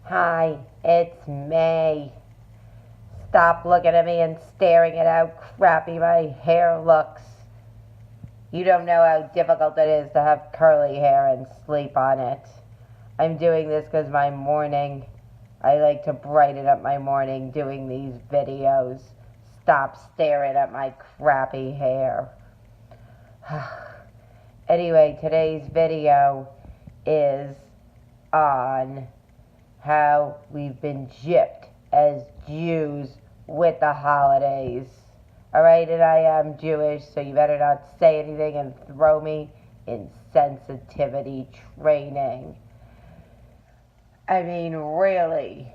Hi, it's me. Stop looking at me and staring at how crappy my hair looks. You don't know how difficult it is to have curly hair and sleep on it. I'm doing this because I like to brighten up my morning doing these videos. Stop staring at my crappy hair. Anyway, today's video is on how we've been gypped as Jews with the holidays. Alright, and I am Jewish, so you better not say anything and throw me in sensitivity training. I mean, really.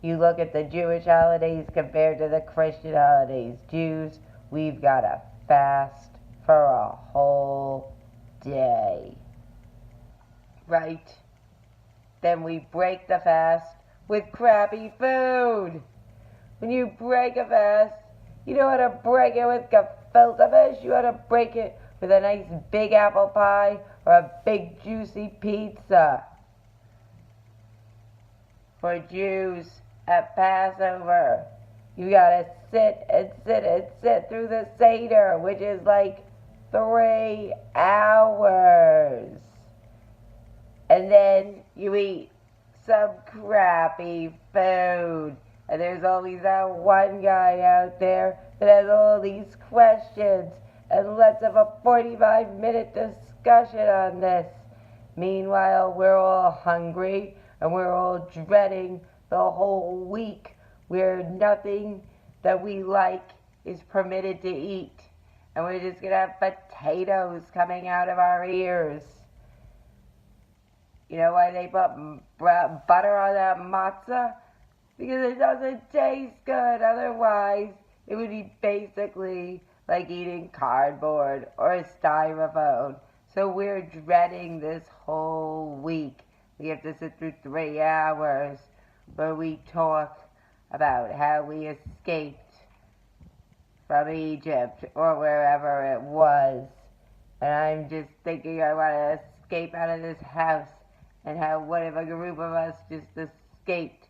You look at the Jewish holidays compared to the Christian holidays. Jews, we've got to fast for a whole day. Right? Then we break the fast with crappy food. When you break a fast, you know how to break it with gefilte fish. You know how to break it with a nice big apple pie or a big juicy pizza. For Jews at Passover, you gotta sit and sit and sit through the Seder, which is like 3 hours. And then you eat some crappy food. And there's always that one guy out there that has all these questions. And let's have a 45-minute discussion on this. Meanwhile, we're all hungry and we're all dreading the whole week where nothing that we like is permitted to eat. And we're just going to have potatoes coming out of our ears. You know why they put butter on that matzah? Because it doesn't taste good. Otherwise, it would be basically like eating cardboard or a styrofoam. So we're dreading this whole week. We have to sit through 3 hours where we talk about how we escaped from Egypt or wherever it was. And I'm just thinking I want to escape out of this house. And how what if a group of us just escaped?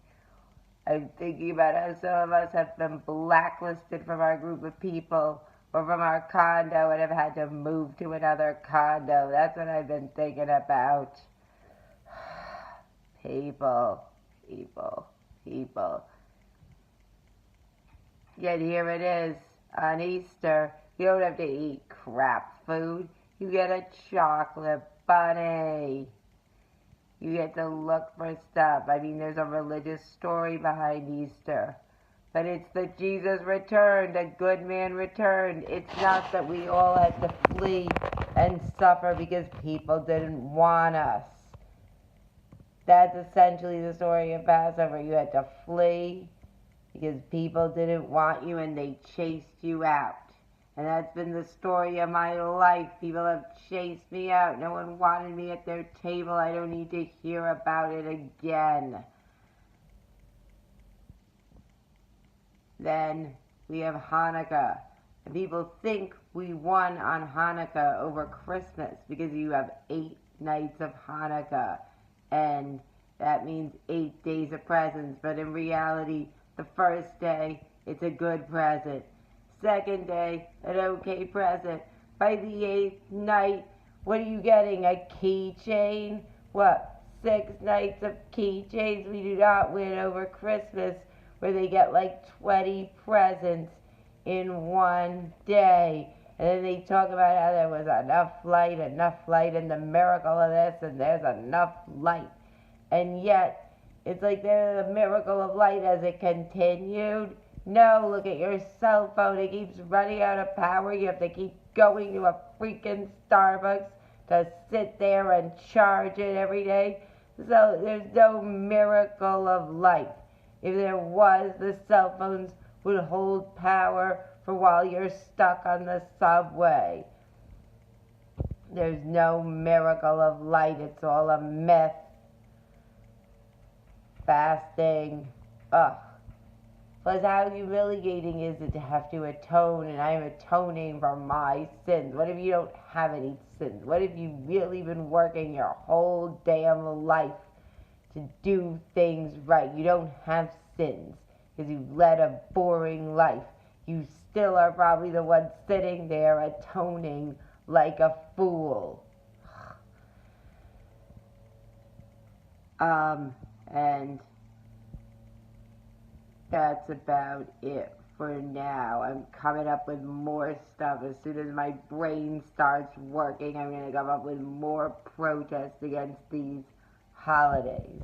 I'm thinking about how some of us have been blacklisted from our group of people or from our condo and have had to move to another condo. That's what I've been thinking about. People, people, people. Yet here it is on Easter. You don't have to eat crap food. You get a chocolate bunny. You get to look for stuff. I mean, there's a religious story behind Easter. But it's that Jesus returned, a good man returned. It's not that we all had to flee and suffer because people didn't want us. That's essentially the story of Passover. You had to flee because people didn't want you and they chased you out. And that's been the story of my life. People have chased me out. No one wanted me at their table. I don't need to hear about it again. Then we have Hanukkah. And people think we won on Hanukkah over Christmas because you have 8 nights of Hanukkah. And that means 8 days of presents. But in reality, the first day, it's a good present. Second day, an okay present. By the 8th night, what are you getting? A keychain? What? 6 nights of keychains we do not win over Christmas, where they get like 20 presents in one day. And then they talk about how there was enough light, and the miracle of this, and there's enough light. And yet, it's like there's a miracle of light as it continued. No, look at your cell phone. It keeps running out of power. You have to keep going to a freaking Starbucks to sit there and charge it every day. So there's no miracle of life. If there was, the cell phones would hold power for while you're stuck on the subway. There's no miracle of light. It's all a myth. Fasting. Ugh. Plus, how humiliating is it to have to atone, and I'm atoning for my sins? What if you don't have any sins? What if you've really been working your whole damn life to do things right. You don't have sins because you've led a boring life. You still are probably the one sitting there atoning like a fool. And that's about it for now. I'm coming up with more stuff. As soon as my brain starts working, I'm going to come up with more protests against these holidays.